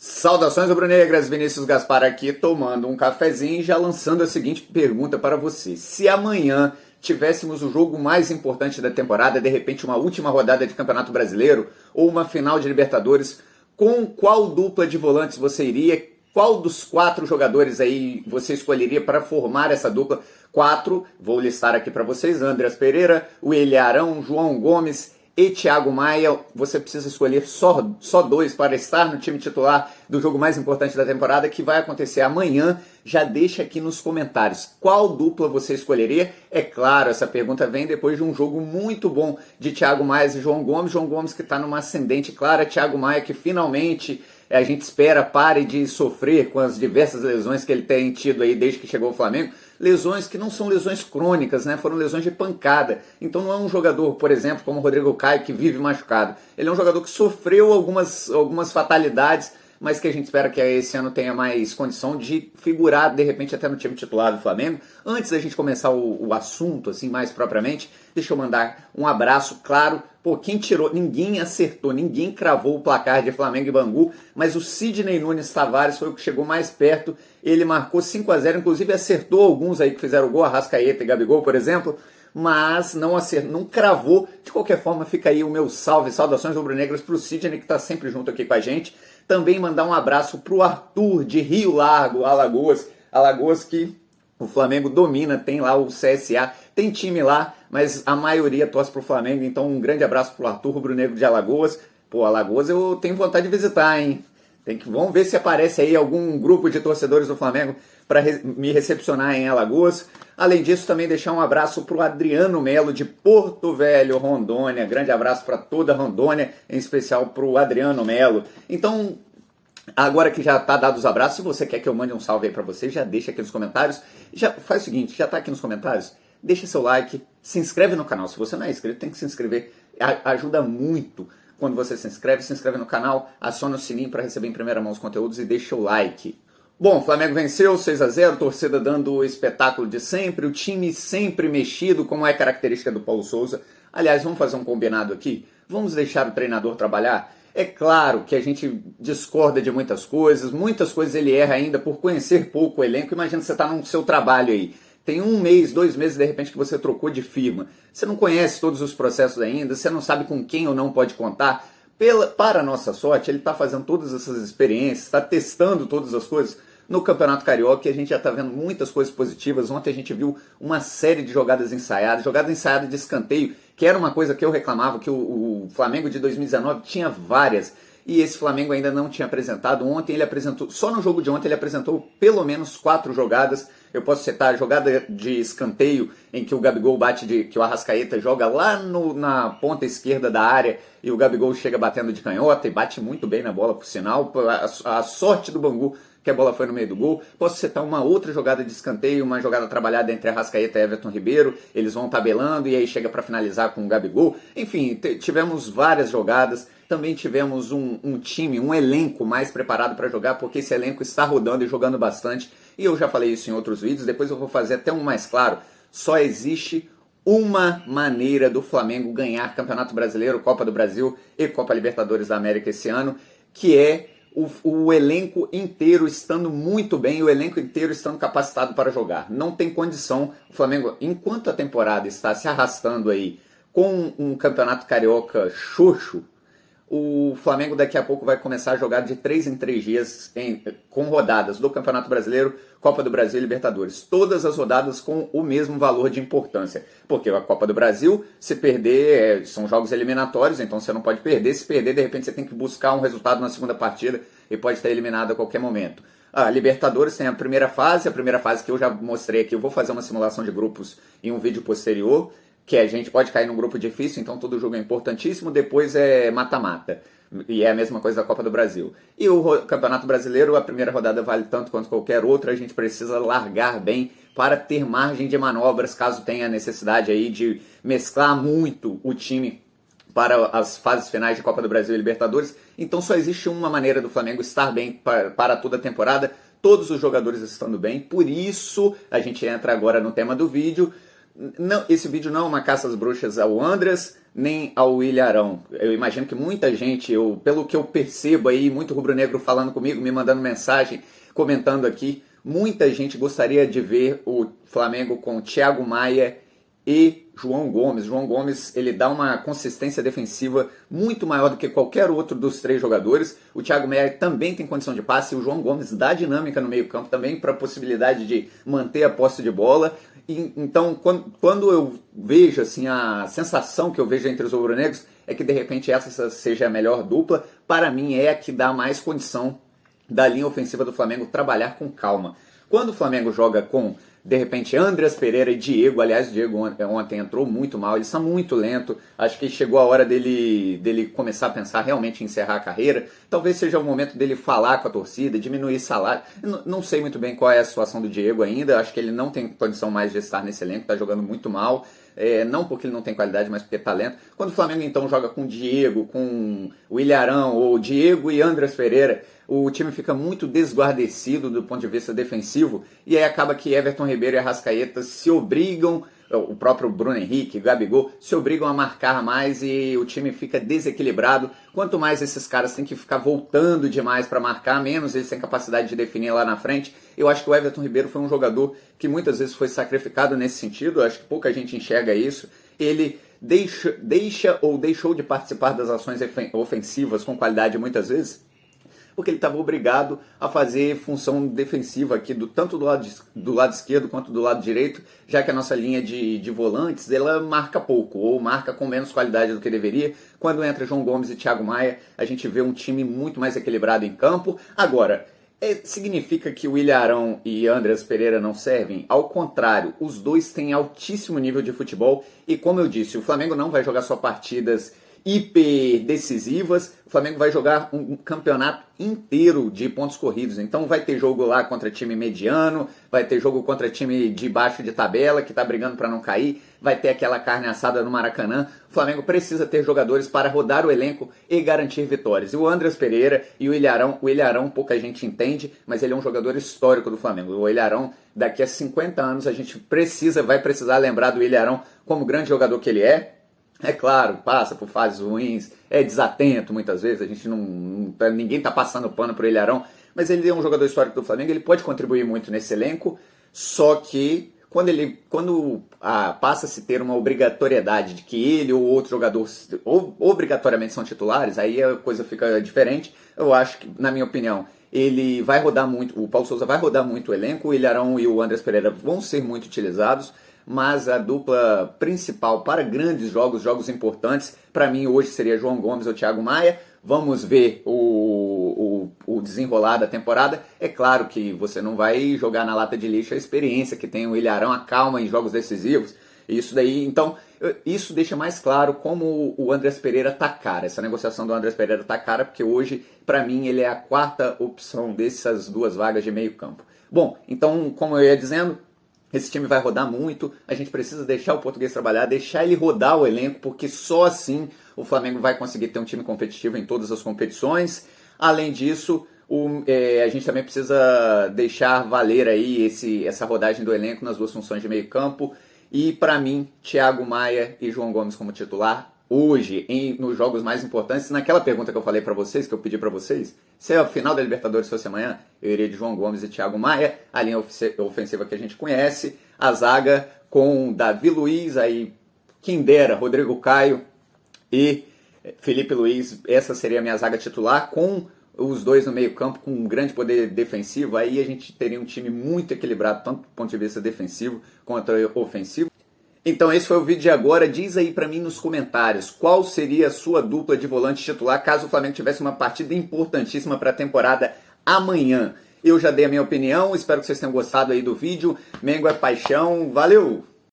Saudações rubro-negras, Vinícius Gaspar aqui, tomando um cafezinho e já lançando a seguinte pergunta para você. Se amanhã tivéssemos o jogo mais importante da temporada, de repente uma última rodada de Campeonato Brasileiro ou uma final de Libertadores, com qual dupla de volantes você iria? Qual dos 4 jogadores aí você escolheria para formar essa dupla? 4, vou listar aqui para vocês: Andreas Pereira, Willian Arão, João Gomes e Thiago Maia. Você precisa escolher só 2 para estar no time titular do jogo mais importante da temporada, que vai acontecer amanhã. Já deixa aqui nos comentários qual dupla você escolheria. É claro, essa pergunta vem depois de um jogo muito bom de Thiago Maia e João Gomes. João Gomes que está numa ascendente clara, Thiago Maia que finalmente a gente espera pare de sofrer com as diversas lesões que ele tem tido aí desde que chegou ao Flamengo. Lesões que não são lesões crônicas, né? Foram lesões de pancada. Então não é um jogador, por exemplo, como o Rodrigo Caio, que vive machucado. Ele é um jogador que sofreu algumas fatalidades, mas que a gente espera que esse ano tenha mais condição de figurar, de repente, até no time titular do Flamengo. Antes da gente começar o assunto, assim, mais propriamente, deixa eu mandar um abraço, claro. Pô, quem tirou? Ninguém acertou, ninguém cravou o placar de Flamengo e Bangu, mas o Sidney Nunes Tavares foi o que chegou mais perto. Ele marcou 5-0, inclusive acertou alguns aí que fizeram o gol, Arrascaeta e Gabigol, por exemplo, mas não acertou, não cravou. De qualquer forma, fica aí o meu salve, saudações rubro-negras para o Sidney, que está sempre junto aqui com a gente. Também mandar um abraço para o Arthur, de Rio Largo, Alagoas. Alagoas que o Flamengo domina, tem lá o CSA, tem time lá, mas a maioria torce para o Flamengo. Então um grande abraço para o Arthur, rubro-negro de Alagoas. Pô, Alagoas eu tenho vontade de visitar, hein? Vamos ver se aparece aí algum grupo de torcedores do Flamengo para me recepcionar em Alagoas. Além disso, também deixar um abraço para o Adriano Melo, de Porto Velho, Rondônia. Grande abraço para toda Rondônia, em especial para o Adriano Melo. Então, agora que já tá dado os abraços, se você quer que eu mande um salve aí para você, já deixa aqui nos comentários. Já faz o seguinte, já tá aqui nos comentários, deixa seu like, se inscreve no canal. Se você não é inscrito, tem que se inscrever. Ajuda muito quando você se inscreve no canal, aciona o sininho para receber em primeira mão os conteúdos e deixa o like. Bom, o Flamengo venceu 6-0, torcida dando o espetáculo de sempre, o time sempre mexido, como é característica do Paulo Souza. Aliás, vamos fazer um combinado aqui? Vamos deixar o treinador trabalhar? É claro que a gente discorda de muitas coisas ele erra ainda por conhecer pouco o elenco. Imagina você está no seu trabalho aí, tem 1 mês, 2 meses de repente que você trocou de firma, você não conhece todos os processos ainda, você não sabe com quem ou não pode contar. Para a nossa sorte, ele está fazendo todas essas experiências, está testando todas as coisas no Campeonato Carioca, e a gente já está vendo muitas coisas positivas. Ontem a gente viu uma série de jogadas ensaiadas de escanteio, que era uma coisa que eu reclamava, que o Flamengo de 2019 tinha várias, e esse Flamengo ainda não tinha apresentado. Ontem ele apresentou, só no jogo de ontem ele apresentou pelo menos 4 jogadas. Eu posso citar a jogada de escanteio, em que o Gabigol que o Arrascaeta joga lá na ponta esquerda da área, e o Gabigol chega batendo de canhota e bate muito bem na bola, por sinal. A sorte do Bangu que a bola foi no meio do gol. Posso citar uma outra jogada de escanteio, uma jogada trabalhada entre Arrascaeta e Everton Ribeiro. Eles vão tabelando e aí chega para finalizar com o Gabigol. Enfim, tivemos várias jogadas. Também tivemos um time, um elenco mais preparado para jogar, porque esse elenco está rodando e jogando bastante. E eu já falei isso em outros vídeos, depois eu vou fazer até um mais claro. Só existe uma maneira do Flamengo ganhar Campeonato Brasileiro, Copa do Brasil e Copa Libertadores da América esse ano, que é o elenco inteiro estando muito bem, o elenco inteiro estando capacitado para jogar. Não tem condição. O Flamengo, enquanto a temporada está se arrastando aí com um campeonato carioca xoxo, o Flamengo daqui a pouco vai começar a jogar de 3 em 3 dias com rodadas do Campeonato Brasileiro, Copa do Brasil e Libertadores. Todas as rodadas com o mesmo valor de importância. Porque a Copa do Brasil, se perder, são jogos eliminatórios, então você não pode perder. Se perder, de repente você tem que buscar um resultado na segunda partida e pode estar eliminado a qualquer momento. A Libertadores tem a primeira fase que eu já mostrei aqui. Eu vou fazer uma simulação de grupos em um vídeo posterior, que a gente pode cair num grupo difícil, então todo jogo é importantíssimo, depois é mata-mata. E é a mesma coisa da Copa do Brasil. E o Campeonato Brasileiro, a primeira rodada vale tanto quanto qualquer outra, a gente precisa largar bem para ter margem de manobras, caso tenha necessidade aí de mesclar muito o time para as fases finais de Copa do Brasil e Libertadores. Então só existe uma maneira do Flamengo estar bem para toda a temporada, todos os jogadores estando bem. Por isso a gente entra agora no tema do vídeo. Não, esse vídeo não é uma caça às bruxas ao Andras, nem ao Ilharão. Eu imagino que muita gente, pelo que eu percebo aí, muito rubro-negro falando comigo, me mandando mensagem, comentando aqui, muita gente gostaria de ver o Flamengo com Thiago Maia e João Gomes. João Gomes, ele dá uma consistência defensiva muito maior do que qualquer outro dos três jogadores. O Thiago Maia também tem condição de passe, e o João Gomes dá dinâmica no meio-campo também para a possibilidade de manter a posse de bola. Então, quando eu vejo assim, a sensação que eu vejo entre os rubro-negros é que de repente essa seja a melhor dupla. Para mim é a que dá mais condição da linha ofensiva do Flamengo trabalhar com calma. Quando o Flamengo joga com, de repente, Andreas Pereira e Diego, aliás, o Diego ontem entrou muito mal, ele está muito lento, acho que chegou a hora dele começar a pensar realmente em encerrar a carreira, talvez seja o momento dele falar com a torcida, diminuir salário, não sei muito bem qual é a situação do Diego ainda, acho que ele não tem condição mais de estar nesse elenco, está jogando muito mal, não porque ele não tem qualidade, mas porque está lento. Quando o Flamengo então joga com Diego, com o Ilharão, ou Diego e Andreas Pereira, o time fica muito desguardecido do ponto de vista defensivo, e aí acaba que Everton Ribeiro e Arrascaeta se obrigam, o próprio Bruno Henrique, Gabigol, se obrigam a marcar mais e o time fica desequilibrado. Quanto mais esses caras têm que ficar voltando demais para marcar, menos eles têm capacidade de definir lá na frente. Eu acho que o Everton Ribeiro foi um jogador que muitas vezes foi sacrificado nesse sentido, eu acho que pouca gente enxerga isso. Ele deixa ou deixou de participar das ações ofensivas com qualidade muitas vezes, porque ele estava obrigado a fazer função defensiva aqui, tanto do lado esquerdo quanto do lado direito, já que a nossa linha de volantes ela marca pouco, ou marca com menos qualidade do que deveria. Quando entra João Gomes e Thiago Maia, a gente vê um time muito mais equilibrado em campo. Agora, significa que o Ilharão e Andreas Pereira não servem? Ao contrário, os dois têm altíssimo nível de futebol, e como eu disse, o Flamengo não vai jogar só partidas hiper decisivas, o Flamengo vai jogar um campeonato inteiro de pontos corridos, então vai ter jogo lá contra time mediano, vai ter jogo contra time de baixo de tabela, que está brigando para não cair, vai ter aquela carne assada no Maracanã. O Flamengo precisa ter jogadores para rodar o elenco e garantir vitórias. E o Andreas Pereira e o Ilharão pouca gente entende, mas ele é um jogador histórico do Flamengo. O Ilharão, daqui a 50 anos, a gente vai precisar lembrar do Ilharão como grande jogador que ele é. É claro, passa por fases ruins, é desatento muitas vezes, a gente ninguém está passando pano pro Ilharão, mas ele é um jogador histórico do Flamengo, ele pode contribuir muito nesse elenco, só que quando passa a se ter uma obrigatoriedade de que ele ou outro jogador obrigatoriamente são titulares, aí a coisa fica diferente. Eu acho que, na minha opinião, ele vai rodar muito, o Paulo Souza vai rodar muito o elenco, o Ilharão e o Andreas Pereira vão ser muito utilizados, mas a dupla principal para grandes jogos importantes, para mim hoje seria João Gomes ou Thiago Maia. Vamos ver o desenrolar da temporada. É claro que você não vai jogar na lata de lixo a experiência que tem o Ilharão, a calma em jogos decisivos. Isso daí, então, isso deixa mais claro como o Andreas Pereira tá cara. Essa negociação do Andreas Pereira tá cara, porque hoje, para mim, ele é a quarta opção dessas duas vagas de meio campo. Bom, então, como eu ia dizendo, esse time vai rodar muito, a gente precisa deixar o português trabalhar, deixar ele rodar o elenco, porque só assim o Flamengo vai conseguir ter um time competitivo em todas as competições. Além disso, a gente também precisa deixar valer aí essa rodagem do elenco nas duas funções de meio campo. E para mim, Thiago Maia e João Gomes como titular, hoje, nos jogos mais importantes, naquela pergunta que eu falei para vocês, que eu pedi para vocês, se a final da Libertadores fosse amanhã, eu iria de João Gomes e Thiago Maia, a linha ofensiva que a gente conhece, a zaga com Davi Luiz, aí quem dera, Rodrigo Caio e Felipe Luiz, essa seria a minha zaga titular, com os dois no meio campo, com um grande poder defensivo, aí a gente teria um time muito equilibrado, tanto do ponto de vista defensivo quanto ofensivo. Então esse foi o vídeo de agora. Diz aí pra mim nos comentários qual seria a sua dupla de volante titular caso o Flamengo tivesse uma partida importantíssima para a temporada amanhã. Eu já dei a minha opinião, espero que vocês tenham gostado aí do vídeo. Mengo é paixão, valeu!